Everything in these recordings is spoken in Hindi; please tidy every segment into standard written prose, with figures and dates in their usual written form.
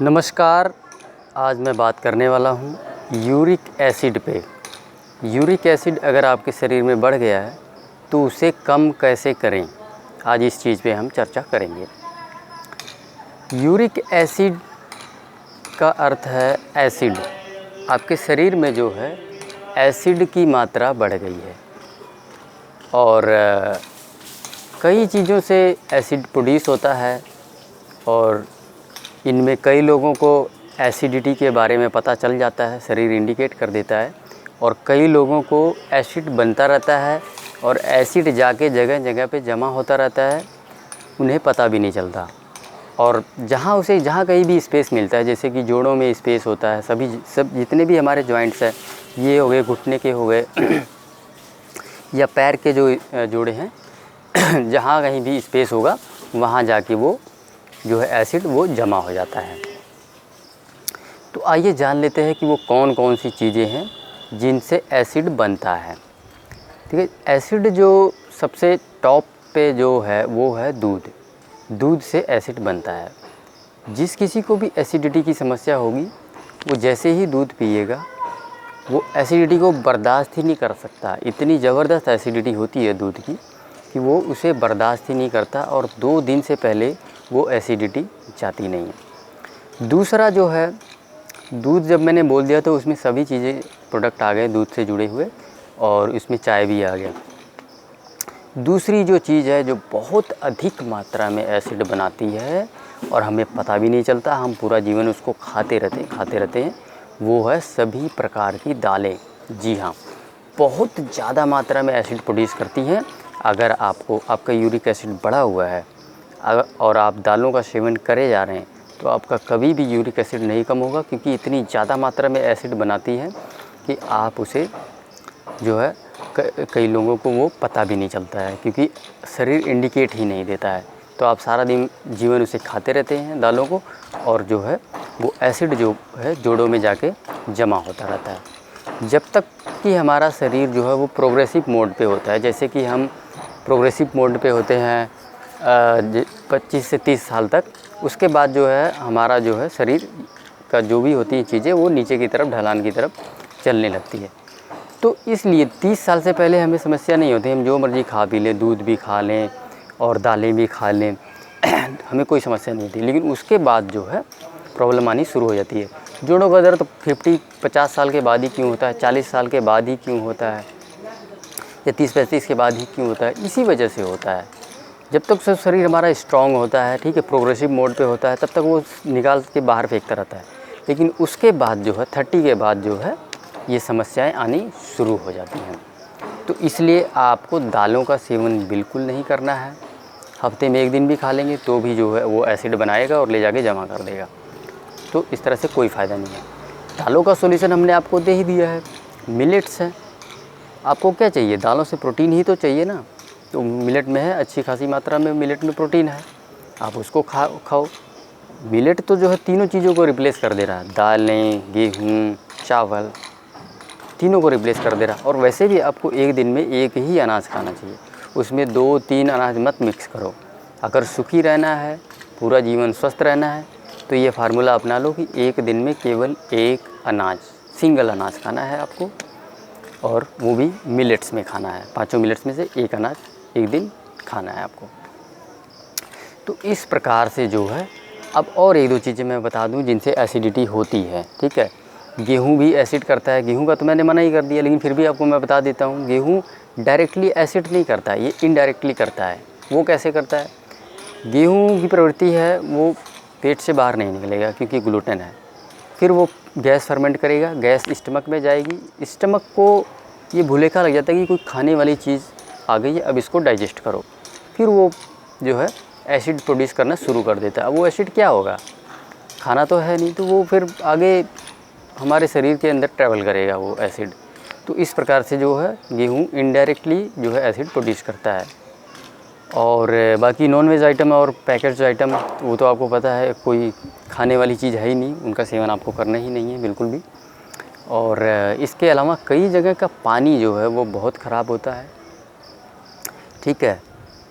नमस्कार। आज मैं बात करने वाला हूँ यूरिक एसिड पे। यूरिक एसिड अगर आपके शरीर में बढ़ गया है तो उसे कम कैसे करें, आज इस चीज़ पे हम चर्चा करेंगे। यूरिक एसिड का अर्थ है एसिड। आपके शरीर में जो है एसिड की मात्रा बढ़ गई है और कई चीज़ों से एसिड प्रोड्यूस होता है और इनमें कई लोगों को एसिडिटी के बारे में पता चल जाता है, शरीर इंडिकेट कर देता है, और कई लोगों को एसिड बनता रहता है और एसिड जाके जगह जगह पे जमा होता रहता है, उन्हें पता भी नहीं चलता। और जहाँ कहीं भी स्पेस मिलता है, जैसे कि जोड़ों में स्पेस होता है, सब जितने भी हमारे जॉइंट्स हैं, ये हो गए, घुटने के हो गए या पैर के जो जोड़े हैं जहाँ कहीं भी स्पेस होगा वहाँ जाके वो जो है एसिड वो जमा हो जाता है। तो आइए जान लेते हैं कि वो कौन कौन सी चीज़ें हैं जिनसे एसिड बनता है। ठीक है, एसिड जो सबसे टॉप पे जो है वो है दूध। दूध से एसिड बनता है। जिस किसी को भी एसिडिटी की समस्या होगी वो जैसे ही दूध पिएगा वो एसिडिटी को बर्दाश्त ही नहीं कर सकता। इतनी ज़बरदस्त एसिडिटी होती है दूध की कि वो उसे बर्दाश्त ही नहीं करता और 2 दिन से पहले वो एसिडिटी जाती नहीं है। दूसरा जो है, दूध जब मैंने बोल दिया तो उसमें सभी चीज़ें प्रोडक्ट आ गए दूध से जुड़े हुए, और उसमें चाय भी आ गया। दूसरी जो चीज़ है जो बहुत अधिक मात्रा में एसिड बनाती है और हमें पता भी नहीं चलता, हम पूरा जीवन उसको खाते रहते हैं, वो है सभी प्रकार की दालें। जी हाँ, बहुत ज़्यादा मात्रा में एसिड प्रोड्यूस करती हैं। अगर आपका यूरिक एसिड बढ़ा हुआ है और आप दालों का सेवन करे जा रहे हैं तो आपका कभी भी यूरिक एसिड नहीं कम होगा, क्योंकि इतनी ज़्यादा मात्रा में एसिड बनाती है कि आप उसे जो है कई लोगों को वो पता भी नहीं चलता है, क्योंकि शरीर इंडिकेट ही नहीं देता है। तो आप सारा दिन जीवन उसे खाते रहते हैं दालों को, और जो है वो एसिड जो है जोड़ों में जाके जमा होता रहता है। जब तक कि हमारा शरीर जो है वो प्रोग्रेसिव मोड पे होता है, जैसे कि हम प्रोग्रेसिव मोड पे होते हैं 25 से 30 साल तक, उसके बाद जो है हमारा जो है शरीर का जो भी होती है चीज़ें वो नीचे की तरफ, ढलान की तरफ चलने लगती है। तो इसलिए 30 साल से पहले हमें समस्या नहीं होती, हम जो मर्ज़ी खा पी लें, दूध भी खा लें और दालें भी खा लें हमें कोई समस्या नहीं होती। लेकिन उसके बाद जो है प्रॉब्लम आनी शुरू हो जाती है। जोड़ों का दर्द 50 साल के बाद ही क्यों होता है, 40 साल के बाद ही क्यों होता है, या 30-35 के बाद ही क्यों होता है? इसी वजह से होता है। जब तक सब शरीर हमारा स्ट्रांग होता है, ठीक है, प्रोग्रेसिव मोड पे होता है, तब तक वो निकाल के बाहर फेंकता रहता है। लेकिन उसके बाद जो है 30 के बाद जो है ये समस्याएं आनी शुरू हो जाती हैं। तो इसलिए आपको दालों का सेवन बिल्कुल नहीं करना है। हफ्ते में 1 दिन भी खा लेंगे तो भी जो है वो एसिड बनाएगा और ले जाके जमा कर देगा। तो इस तरह से कोई फ़ायदा नहीं है। दालों का सॉल्यूशन हमने आपको दे ही दिया है, मिलेट्स है। आपको क्या चाहिए? दालों से प्रोटीन ही तो चाहिए ना। तो मिलेट में है, अच्छी खासी मात्रा में मिलेट में प्रोटीन है, आप उसको खाओ। मिलेट तो जो है तीनों चीज़ों को रिप्लेस कर दे रहा है, दालें, गेहूँ, चावल, तीनों को रिप्लेस कर दे रहा है। और वैसे भी आपको एक दिन में एक ही अनाज खाना चाहिए, उसमें 2-3 अनाज मत मिक्स करो। अगर सुखी रहना है, पूरा जीवन स्वस्थ रहना है, तो ये फार्मूला अपना लो कि एक दिन में केवल एक अनाज, सिंगल अनाज खाना है आपको, और वो भी मिलेट्स में खाना है। 5 मिलेट्स में से एक अनाज एक दिन खाना है आपको। तो इस प्रकार से जो है, अब और 1-2 चीज़ें मैं बता दूं जिनसे एसिडिटी होती है। ठीक है, गेहूं भी एसिड करता है। गेहूं का तो मैंने मना ही कर दिया, लेकिन फिर भी आपको मैं बता देता हूं, गेहूं डायरेक्टली एसिड नहीं करता है, ये इनडायरेक्टली करता है। वो कैसे करता है? गेहूं की प्रवृत्ति है वो पेट से बाहर नहीं निकलेगा क्योंकि ग्लूटेन है। फिर वो गैस फर्मेंट करेगा, गैस स्टमक में जाएगी। स्टमक को ये भुलेखा लग जाता है कि कोई खाने वाली चीज़ आ गई है, अब इसको डाइजेस्ट करो। फिर वो जो है एसिड प्रोड्यूस करना शुरू कर देता है। अब वो एसिड क्या होगा? खाना तो है नहीं, तो वो फिर आगे हमारे शरीर के अंदर ट्रैवल करेगा वो एसिड। तो इस प्रकार से जो है गेहूँ इनडायरेक्टली जो है एसिड प्रोड्यूस करता है। और बाकी नॉन वेज आइटम और पैकेज आइटम वो तो आपको पता है कोई खाने वाली चीज़ है ही नहीं, उनका सेवन आपको करना ही नहीं है बिल्कुल भी। और इसके अलावा कई जगह का पानी जो है वो बहुत ख़राब होता है। ठीक है,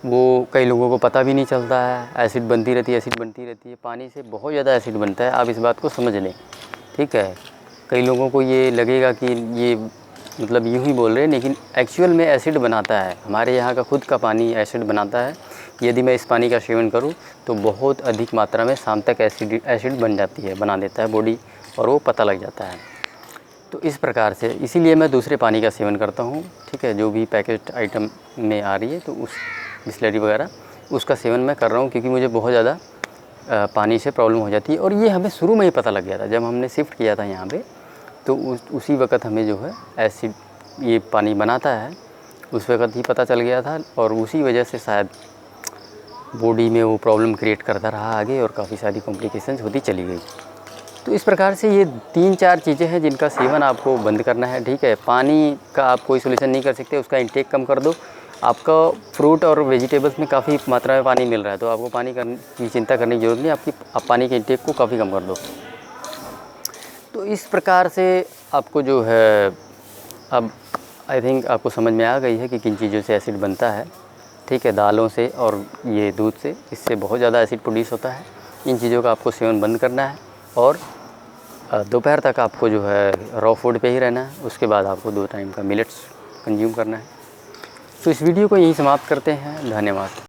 वो कई लोगों को पता भी नहीं चलता है, एसिड बनती रहती है, एसिड बनती रहती है। पानी से बहुत ज़्यादा एसिड बनता है, आप इस बात को समझ लें, ठीक है। कई लोगों को ये लगेगा कि ये मतलब यूँ ही बोल रहे हैं, लेकिन एक्चुअल में एसिड बनाता है। हमारे यहाँ का खुद का पानी एसिड बनाता है। यदि मैं इस पानी का सेवन करूँ तो बहुत अधिक मात्रा में शाम तक एसिड बन जाती है, बना देता है बॉडी, और वो पता लग जाता है। तो इस प्रकार से इसीलिए मैं दूसरे पानी का सेवन करता हूँ, ठीक है। जो भी पैकेट आइटम में आ रही है तो उस बिसलेरी वगैरह उसका सेवन मैं कर रहा हूँ, क्योंकि मुझे बहुत ज़्यादा पानी से प्रॉब्लम हो जाती है। और ये हमें शुरू में ही पता लग गया था, जब हमने शिफ्ट किया था यहाँ पे, तो उसी वक्त हमें जो है एसिड ये पानी बनाता है, उस वक्त ही पता चल गया था। और उसी वजह से शायद बॉडी में वो प्रॉब्लम क्रिएट करता रहा आगे, और काफ़ी सारी कॉम्प्लिकेशंस होती चली गई। तो इस प्रकार से ये 3-4 चीज़ें हैं जिनका सेवन आपको बंद करना है, ठीक है। पानी का आप कोई सोल्यूशन नहीं कर सकते, उसका इंटेक कम कर दो। आपका फ्रूट और वेजिटेबल्स में काफ़ी मात्रा में पानी मिल रहा है, तो आपको पानी की चिंता करने की ज़रूरत नहीं, आप पानी के इंटेक को काफ़ी कम कर दो। तो इस प्रकार से आपको जो है, अब आई थिंक आपको समझ में आ गई है कि किन चीज़ों से एसिड बनता है, ठीक है। दालों से और ये दूध से, इससे बहुत ज़्यादा एसिड प्रोड्यूस होता है। इन चीज़ों का आपको सेवन बंद करना है, और दोपहर तक आपको जो है रॉ फूड पे ही रहना है। उसके बाद आपको 2 टाइम का मिलेट्स कंज्यूम करना है। तो इस वीडियो को यहीं समाप्त करते हैं। धन्यवाद।